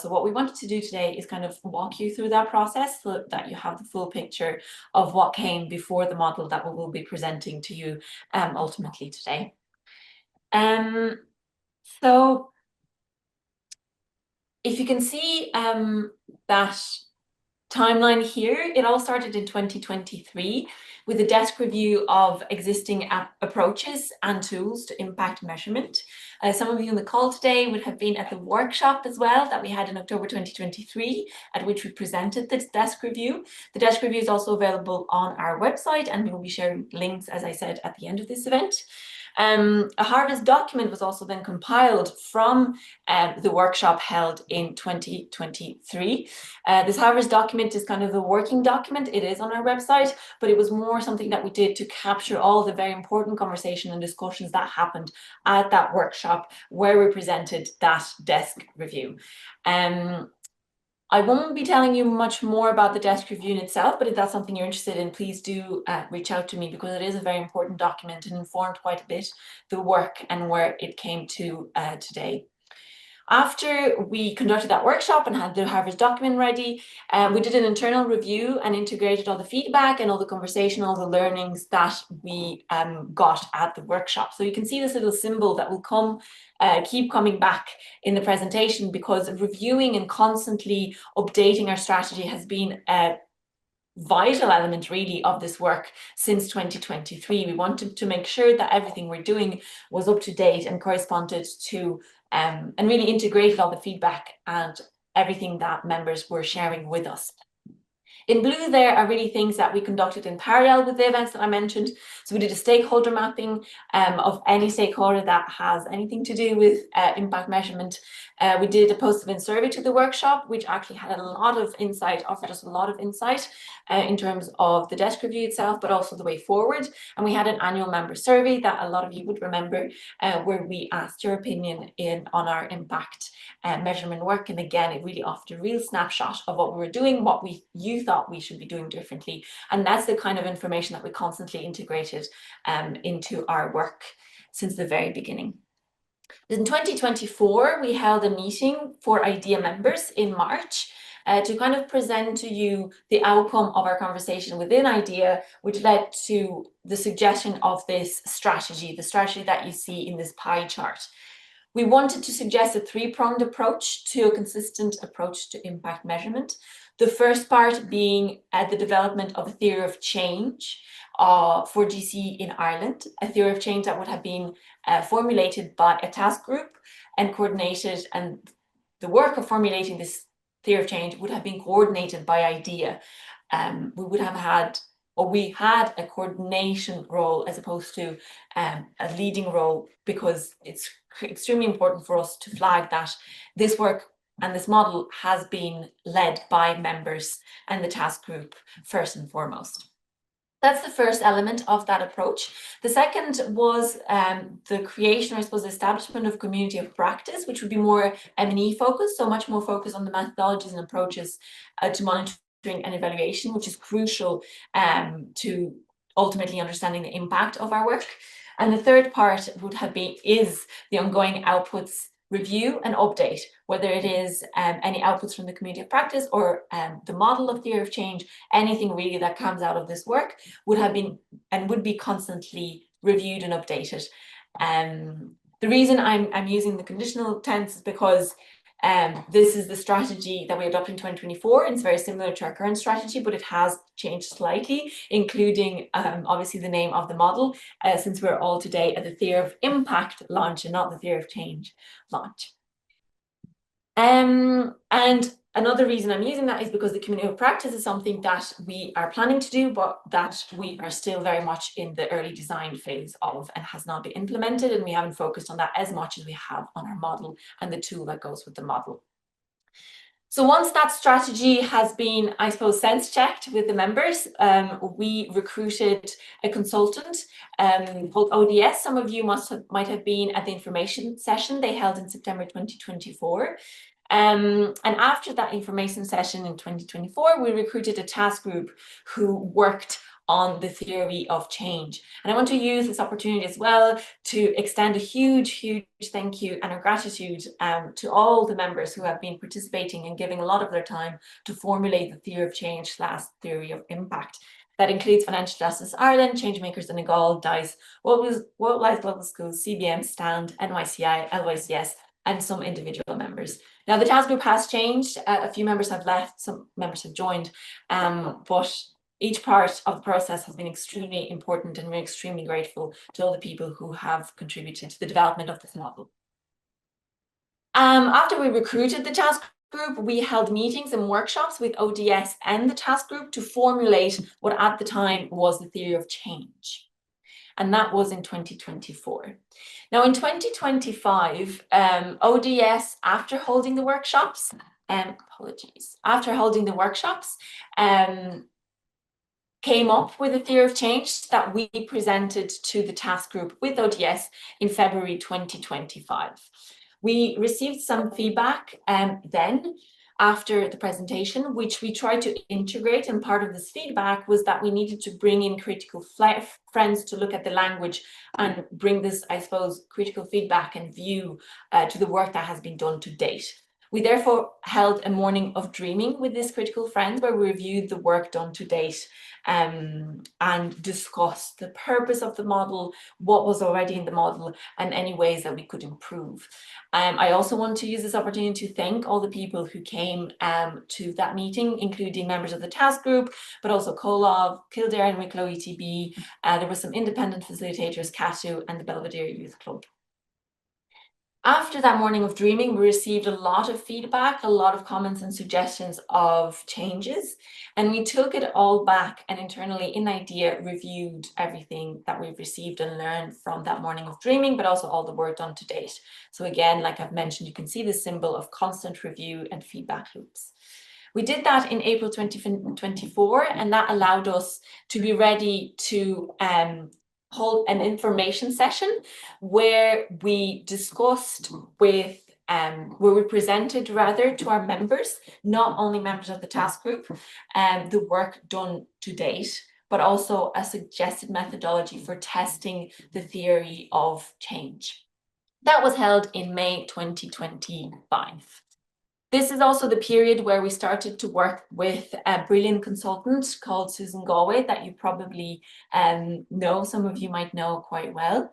So what we wanted to do today is kind of walk you through that process so that you have the full picture of what came before the model that we will be presenting to you ultimately today. So if you can see that timeline here, it all started in 2023 with a desk review of existing approaches and tools to impact measurement. Some of you on the call today would have been at the workshop as well that we had in October 2023, at which we presented this desk review. The desk review is also available on our website, and we will be sharing links, as I said, at the end of this event. A harvest document was also then compiled from the workshop held in 2023. This harvest document is kind of a working document. It is on our website, but it was more something that we did to capture all the very important conversation and discussions that happened at that workshop where we presented that desk review. I won't be telling you much more about the desk review in itself, but if that's something you're interested in, please do reach out to me, because it is a very important document and informed quite a bit the work and where it came to today. After we conducted that workshop and had the harvest document ready, we did an internal review and integrated all the feedback and all the conversation, all the learnings that we got at the workshop. So you can see this little symbol that will keep coming back in the presentation, because reviewing and constantly updating our strategy has been a vital element really of this work since 2023. We wanted to make sure that everything we're doing was up to date and corresponded to and really integrated all the feedback and everything that members were sharing with us. In blue there are really things that we conducted in parallel with the events that I mentioned. So we did a stakeholder mapping of any stakeholder that has anything to do with impact measurement. We did a post-event survey to the workshop, which actually had a lot of insight, offered us a lot of insight in terms of the desk review itself, but also the way forward. And we had an annual member survey that a lot of you would remember, where we asked your opinion on our impact measurement work. And again, it really offered a real snapshot of what we were doing, what you thought we should be doing differently. And that's the kind of information that we constantly integrated into our work since the very beginning. In 2024, we held a meeting for IDEA members in March to kind of present to you the outcome of our conversation within IDEA, which led to the suggestion of this strategy, the strategy that you see in this pie chart. We wanted to suggest a three-pronged approach to a consistent approach to impact measurement. The first part being the development of a theory of change for GC in Ireland, a theory of change that would have been formulated by a task group and coordinated, and the work of formulating this theory of change would have been coordinated by IDEA. We had a coordination role as opposed to a leading role, because it's extremely important for us to flag that this work and this model has been led by members and the task group first and foremost. That's the first element of that approach. The second was the creation, or I suppose, the establishment of community of practice, which would be more M&E focused, so much more focused on the methodologies and approaches to monitoring and evaluation, which is crucial to ultimately understanding the impact of our work. And the third part is the ongoing outputs review and update, whether it is any outputs from the community of practice or the model of theory of change. Anything really that comes out of this work would be constantly reviewed and updated. The reason I'm using the conditional tense is because this is the strategy that we adopted in 2024. It's very similar to our current strategy, but it has changed slightly, including obviously the name of the model, since we're all today at the theory of impact launch and not the theory of change launch. And another reason I'm using that is because the community of practice is something that we are planning to do, but that we are still very much in the early design phase of, and has not been implemented, and we haven't focused on that as much as we have on our model and the tool that goes with the model. So once that strategy has been, I suppose, sense checked with the members, we recruited a consultant called ODS. Some of you might have been at the information session they held in September 2024. And after that information session in 2024, we recruited a task group who worked on the theory of change. And I want to use this opportunity as well to extend a huge thank you and a gratitude to all the members who have been participating and giving a lot of their time to formulate the theory of change / theory of impact. That includes Financial Justice Ireland, Changemakers in Nagal, DICE, Worldwide Global Schools, CBM, STAND, NYCI, LYCS, and some individual members. Now, the task group has changed. A few members have left, some members have joined, but each part of the process has been extremely important, and we're extremely grateful to all the people who have contributed to the development of this model. After we recruited the task group, we held meetings and workshops with ODS and the task group to formulate what at the time was the theory of change. And that was in 2024. Now in 2025, ODS, after holding the workshops, came up with a theory of change that we presented to the task group with ODS in February 2025. We received some feedback then after the presentation, which we tried to integrate, and part of this feedback was that we needed to bring in critical friends to look at the language and bring this, I suppose, critical feedback and view to the work that has been done to date. We therefore held a morning of dreaming with these critical friends where we reviewed the work done to date and discussed the purpose of the model, what was already in the model, and any ways that we could improve. I also want to use this opportunity to thank all the people who came to that meeting, including members of the task group, but also Colov, Kildare and Wicklow ETB. There were some independent facilitators, CATU, and the Belvedere Youth Club. After that morning of dreaming, we received a lot of feedback, a lot of comments and suggestions of changes, and we took it all back and internally in IDEA reviewed everything that we've received and learned from that morning of dreaming, but also all the work done to date. So again, like I've mentioned, you can see the symbol of constant review and feedback loops. We did that in April 2024, and that allowed us to be ready to hold an information session where we discussed where we presented rather to our members, not only members of the task group, the work done to date, but also a suggested methodology for testing the theory of change. That was held in May 2025. This is also the period where we started to work with a brilliant consultant called Susan Galway that you probably know, some of you might know quite well.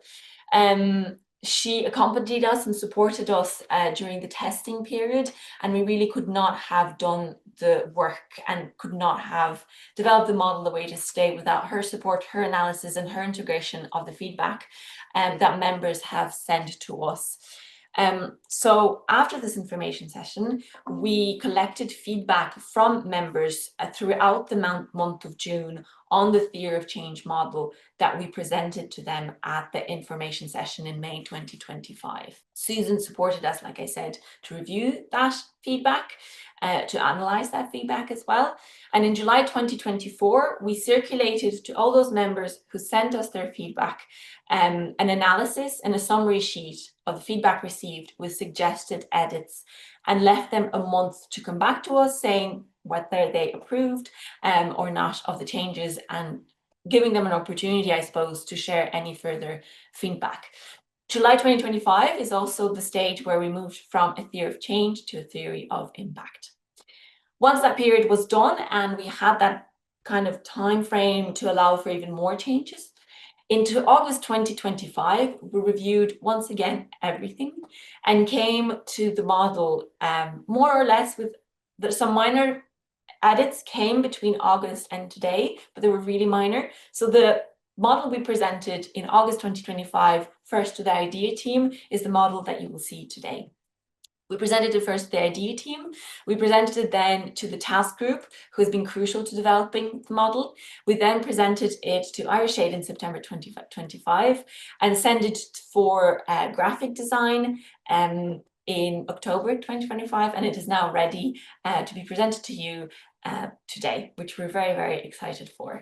She accompanied us and supported us during the testing period, and we really could not have done the work and could not have developed the model the way it is today without her support, her analysis, and her integration of the feedback that members have sent to us. So after this information session, we collected feedback from members throughout the month of June on the theory of change model that we presented to them at the information session in May 2025. Susan supported us, like I said, to review that feedback, to analyze that feedback as well. And in July 2024, we circulated to all those members who sent us their feedback an analysis and a summary sheet of the feedback received with suggested edits, and left them a month to come back to us saying whether they approved or not of the changes, and giving them an opportunity, I suppose, to share any further feedback. July 2025 is also the stage where we moved from a theory of change to a theory of impact. Once that period was done and we had that kind of time frame to allow for even more changes, into August 2025, we reviewed once again everything and came to the model more or less with some minor edits came between August and today, but they were really minor. So the model we presented in August 2025 first to the IDEA team is the model that you will see today. We presented it first to the IDEA team. We presented it then to the task group, who has been crucial to developing the model. We then presented it to Irish Aid in September 2025 and sent it for graphic design in October 2025, and it is now ready to be presented to you today, which we're very, very excited for.